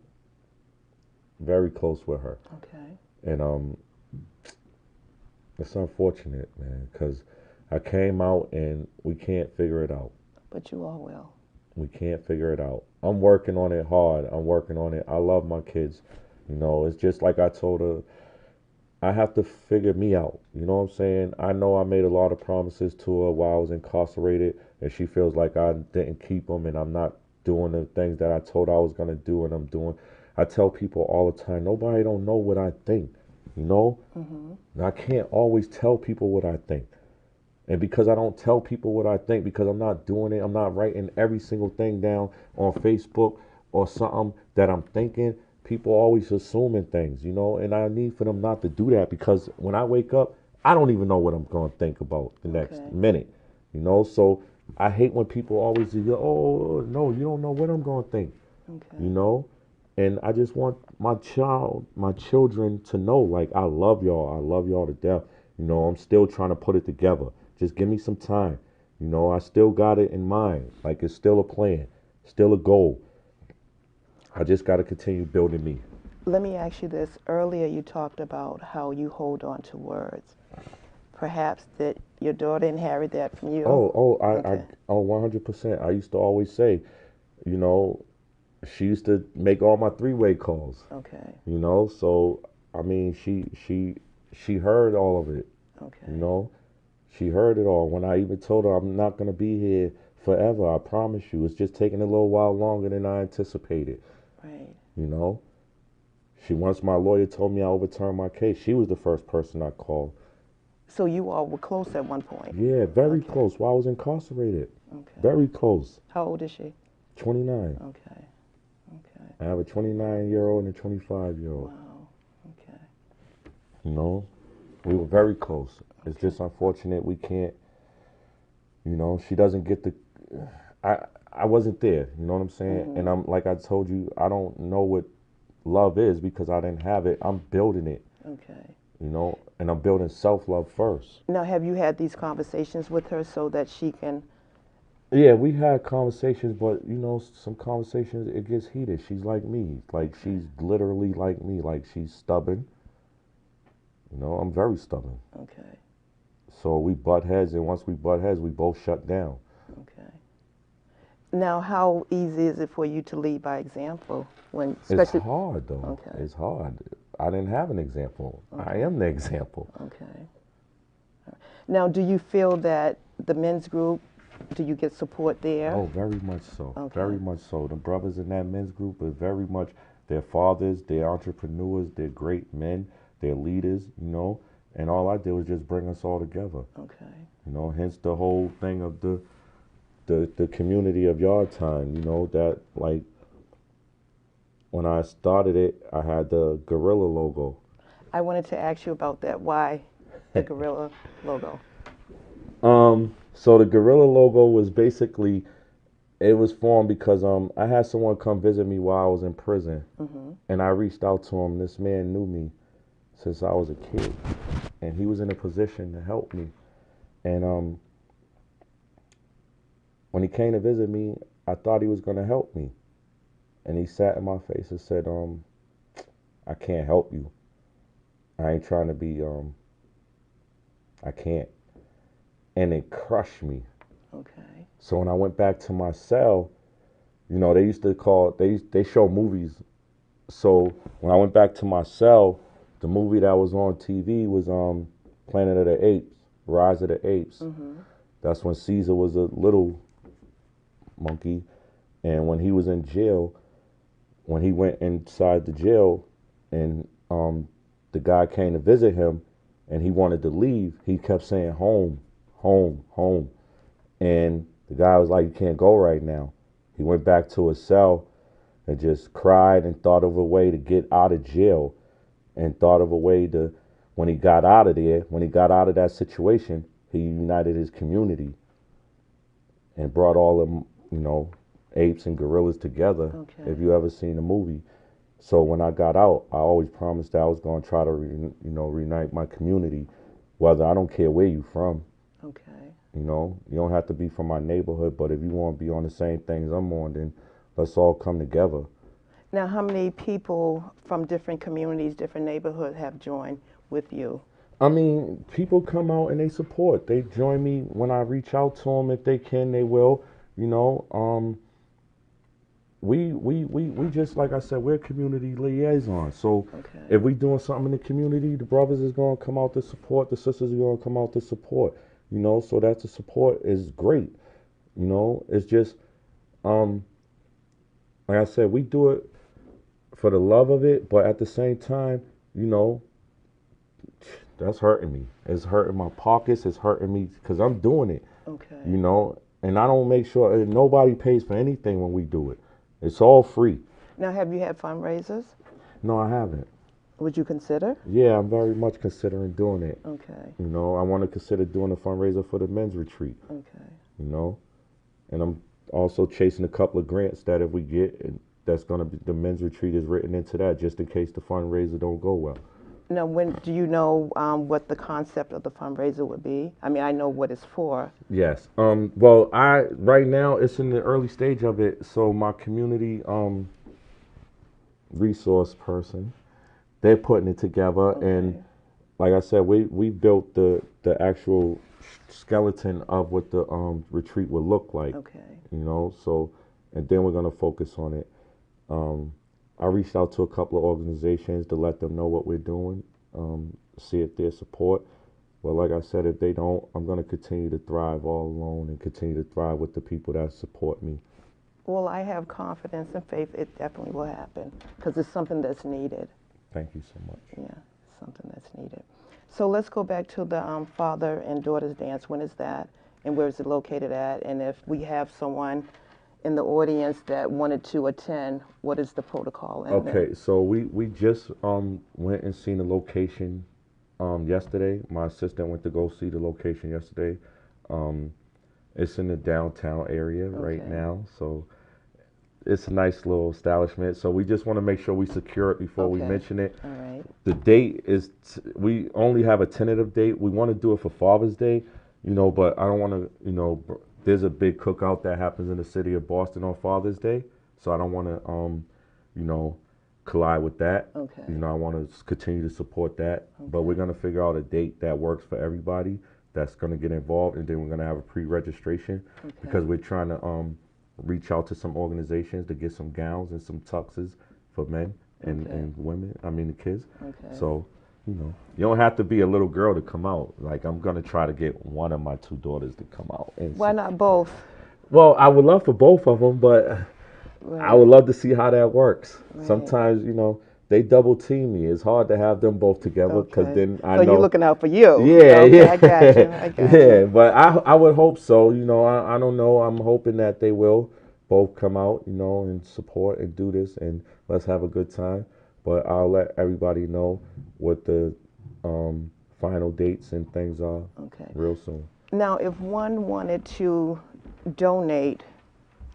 very close with her, Okay. and it's unfortunate, man, because I came out and we can't figure it out. But you all will. We can't figure it out. I'm working on it hard. I'm working on it. I love my kids. It's just like I told her, I have to figure me out. You know what I'm saying? I know I made a lot of promises to her while I was incarcerated, and she feels like I didn't keep them, and I'm not doing the things that I told I was gonna do, and I'm doing. I tell people all the time, nobody don't know what I think. You know, and I can't always tell people what I think. And because I don't tell people what I think, because I'm not doing it, I'm not writing every single thing down on Facebook or something that I'm thinking, people always assuming things. And I need for them not to do that because when I wake up, I don't even know what I'm going to think about the next Okay. minute. So I hate when people always say, oh, no, you don't know what I'm going to think, Okay. you know? And I just want my children to know, like, I love y'all. I love y'all to death. I'm still trying to put it together. Just give me some time. I still got it in mind. Like, it's still a plan, still a goal. I just got to continue building me. Let me ask you this. Earlier, you talked about how you hold on to words. Perhaps that your daughter inherited that from you. I Okay. 100%. I used to always say, you know, she used to make all my three-way calls. Okay. So I mean, she heard all of it. Okay. You know, she heard it all. When I even told her I'm not gonna be here forever, I promise you, it's just taking a little while longer than I anticipated. Right. You know, once my lawyer told me I overturned my case, she was the first person I called. So you all were close at one point. Yeah, very Okay. close. While I was incarcerated, Okay. very close. How old is she? 29. Okay. Okay. I have a 29-year-old and a 25-year-old. Wow. Okay. You know, we were very close. It's Okay. just unfortunate we can't. She doesn't get the. I I wasn't there. You know what I'm saying? And I'm like I told you, I don't know what love is because I didn't have it. I'm building it. Okay. And I'm building self-love first. Now, have you had these conversations with her so that she can? Yeah, we had conversations, but some conversations it gets heated. She's like me. Like she's literally like me. Like she's stubborn. I'm very stubborn. Okay. So we butt heads, and once we butt heads, we both shut down. Okay. Now, how easy is it for you to lead by example when, It's especially? hard though. Okay. It's hard. I didn't have an example. I Okay. am the example. Okay. Now, do you feel that the men's group, do you get support there? Oh, very much so. Okay. Very much so. The brothers in that men's group are very much, they're fathers, they're entrepreneurs, they're great men, they're leaders. And all I did was just bring us all together. Okay. Hence the whole thing of the community of yard time, that like when I started it, I had the gorilla logo. I wanted to ask you about that. Why the gorilla logo? So the gorilla logo was basically it was formed because I had someone come visit me while I was in prison, and I reached out to him. This man knew me since I was a kid, and he was in a position to help me. And when he came to visit me, I thought he was going to help me, and he sat in my face and said, "I can't help you. I ain't trying to be I can't." And it crushed me. Okay. So when I went back to my cell, they used to call they show movies. So when I went back to my cell, the movie that was on TV was Planet of the Apes, Rise of the Apes. That's when Caesar was a little monkey, and when he was in jail, when he went inside the jail, and the guy came to visit him, and he wanted to leave, he kept saying home, home, home, and the guy was like, "You can't go right now." He went back to his cell and just cried and thought of a way to get out of jail, and thought of a way to, when he got out of there, when he got out of that situation, he united his community and brought all of them, apes and gorillas together. Okay. If you ever seen the movie. So when I got out, I always promised that I was going to try to, reunite my community, whether, I don't care where you from. Okay. You don't have to be from my neighborhood, but if you want to be on the same things I'm on, then let's all come together. Now, how many people from different communities, different neighborhoods have joined with you? I mean, people come out and they support. They join me when I reach out to them. If they can, they will. We just, like I said, we're community liaisons. So Okay. if we doing something in the community, the brothers is going to come out to support, the sisters are going to come out to support. So that the support is great. It's just, like I said, we do it for the love of it, but at the same time, that's hurting me. It's hurting my pockets. It's hurting me because I'm doing it. Okay. And I don't make sure, and nobody pays for anything when we do it. It's all free. Now, have you had fundraisers? No, I haven't. Would you consider? Yeah, I'm very much considering doing it. Okay. I want to consider doing a fundraiser for the men's retreat. Okay. And I'm also chasing a couple of grants that if we get, that's going to be, the men's retreat is written into that just in case the fundraiser don't go well. Now, when do you know what the concept of the fundraiser would be? I mean, I know what it's for. Yes. Well, right now it's in the early stage of it. So my community resource person, they're putting it together, Okay. and like I said, we built the actual skeleton of what the retreat would look like. Okay. So, and then we're gonna focus on it. I reached out to a couple of organizations to let them know what we're doing, see if their support. But like I said, if they don't, I'm going to continue to thrive all alone and continue to thrive with the people that support me. Well, I have confidence and faith it definitely will happen because it's something that's needed. Thank you so much. Yeah, something that's needed. So let's go back to the father and daughter's dance. When is that, and where is it located at? And if we have someone in the audience that wanted to attend, what is the protocol? Okay, so we just went and seen the location yesterday. My assistant went to go see the location yesterday. It's in the downtown area right now, so it's a nice little establishment. So we just want to make sure we secure it before we mention it. All right. The date is, we only have a tentative date. We want to do it for Father's Day, but I don't want to, there's a big cookout that happens in the city of Boston on Father's Day. So I don't want to, collide with that. Okay. I want to continue to support that. Okay. But we're going to figure out a date that works for everybody that's going to get involved. And then we're going to have a pre-registration because we're trying to reach out to some organizations to get some gowns and some tuxes for men and women, the kids. Okay. So, you don't have to be a little girl to come out. Like, I'm going to try to get one of my two daughters to come out. And why not both? Well, I would love for both of them, but I would love to see how that works. Right. Sometimes, they double team me. It's hard to have them both together because then I know. So you're looking out for you. Yeah, yeah. I got you. Yeah, but I would hope so. I don't know. I'm hoping that they will both come out, and support and do this, and let's have a good time. But I'll let everybody know what the final dates and things are real soon. Now, if one wanted to donate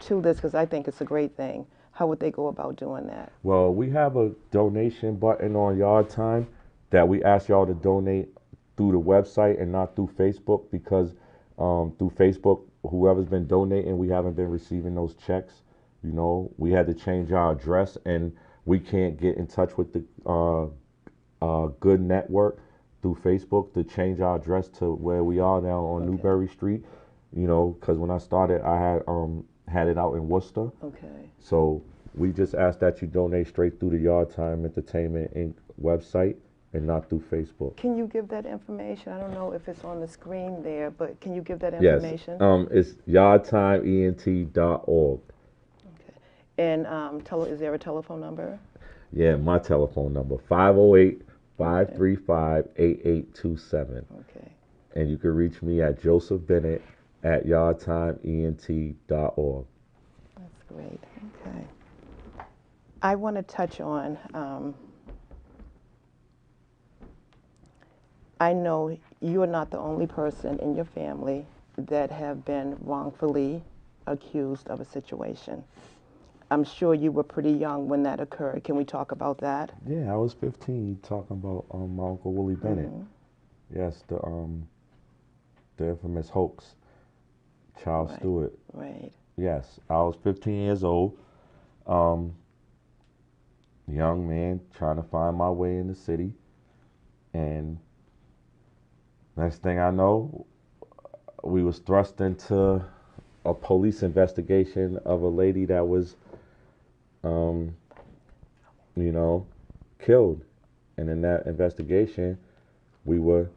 to this, because I think it's a great thing, how would they go about doing that? Well, we have a donation button on Yard Time that we ask y'all to donate through the website and not through Facebook because through Facebook, whoever's been donating, we haven't been receiving those checks. We had to change our address and we can't get in touch with the Good Network through Facebook to change our address to where we are now on Newberry Street. Because when I started, I had it out in Worcester. Okay. So we just ask that you donate straight through the Yard Time Entertainment Inc. website and not through Facebook. Can you give that information? I don't know if it's on the screen there, but can you give that information? Yes. It's yardtimeent.org. Okay. And is there a telephone number? Yeah, my telephone number, 508-535-8827. Okay. And you can reach me at Joseph Bennett at yardtimeent.org. That's great. Okay. I want to touch on, I know you are not the only person in your family that have been wrongfully accused of a situation. I'm sure you were pretty young when that occurred. Can we talk about that? Yeah, I was 15. You talking about my Uncle Willie Bennett. Yes, the infamous hoax, Charles Right. Stewart. Right. Yes, I was 15 years old, young man trying to find my way in the city. And next thing I know, we was thrust into a police investigation of a lady that was, um, you know, killed. And in that investigation, we were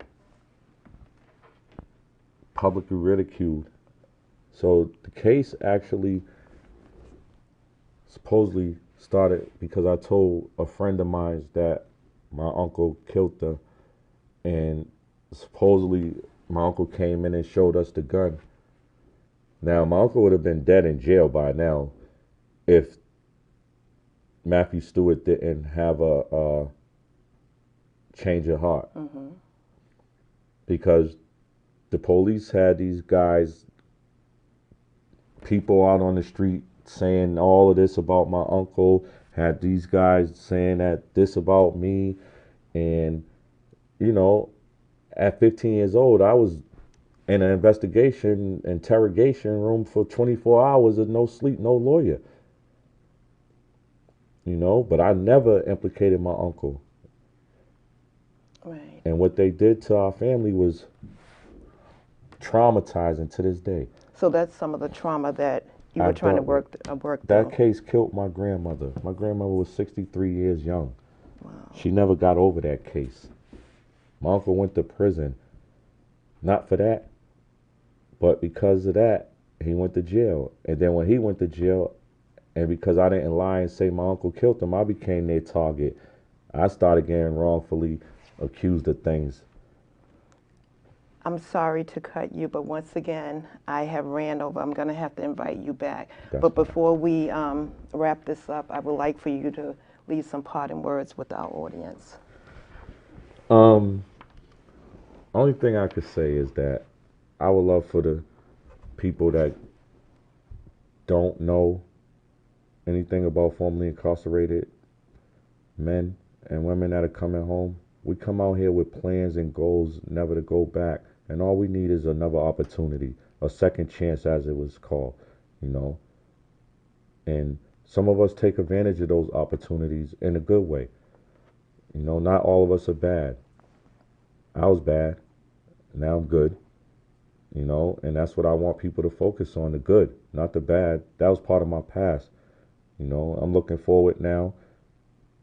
publicly ridiculed. So the case actually supposedly started because I told a friend of mine that my uncle killed her, and supposedly my uncle came in and showed us the gun. Now my uncle would have been dead in jail by now if Matthew Stewart didn't have a change of heart, because the police had these guys, people out on the street saying all of this about my uncle, had these guys saying that this about me. And you know, at 15 years old, I was in an interrogation room for 24 hours with no sleep, no lawyer. But I never implicated my uncle. Right. And what they did to our family was traumatizing to this day. So that's some of the trauma that you were trying to work That through. case killed my grandmother. My grandmother was 63 years young. Wow. She never got over that case. My uncle went to prison, not for that, but because of that, he went to jail. And then when he went to jail, and because I didn't lie and say my uncle killed him, I became their target. I started getting wrongfully accused of things. I'm sorry to cut you, but once again, I have ran over. I'm going to have to invite you back. But before we wrap this up, I would like for you to leave some parting words with our audience. Only thing I could say is that I would love for the people that don't know anything about formerly incarcerated men and women that are coming home. We come out here with plans and goals never to go back. And all we need is another opportunity, a second chance, as it was called, And some of us take advantage of those opportunities in a good way. Not all of us are bad. I was bad. Now I'm good. And that's what I want people to focus on, the good, not the bad. That was part of my past. I'm looking forward now.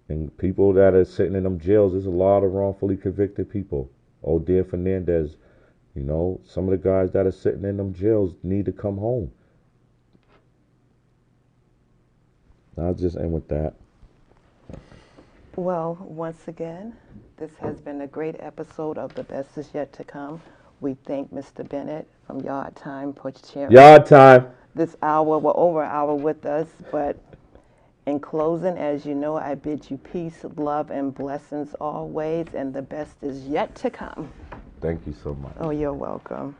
And people that are sitting in them jails, there's a lot of wrongfully convicted people. Odir Fernandez, some of the guys that are sitting in them jails need to come home. I'll just end with that. Well, once again, this has been a great episode of The Best Is Yet to Come. We thank Mr. Bennett from Yard Time for sharing Yard Time this hour. We're over an hour with us, but in closing, as you know, I bid you peace, love, and blessings always, and the best is yet to come. Thank you so much. Oh, you're welcome.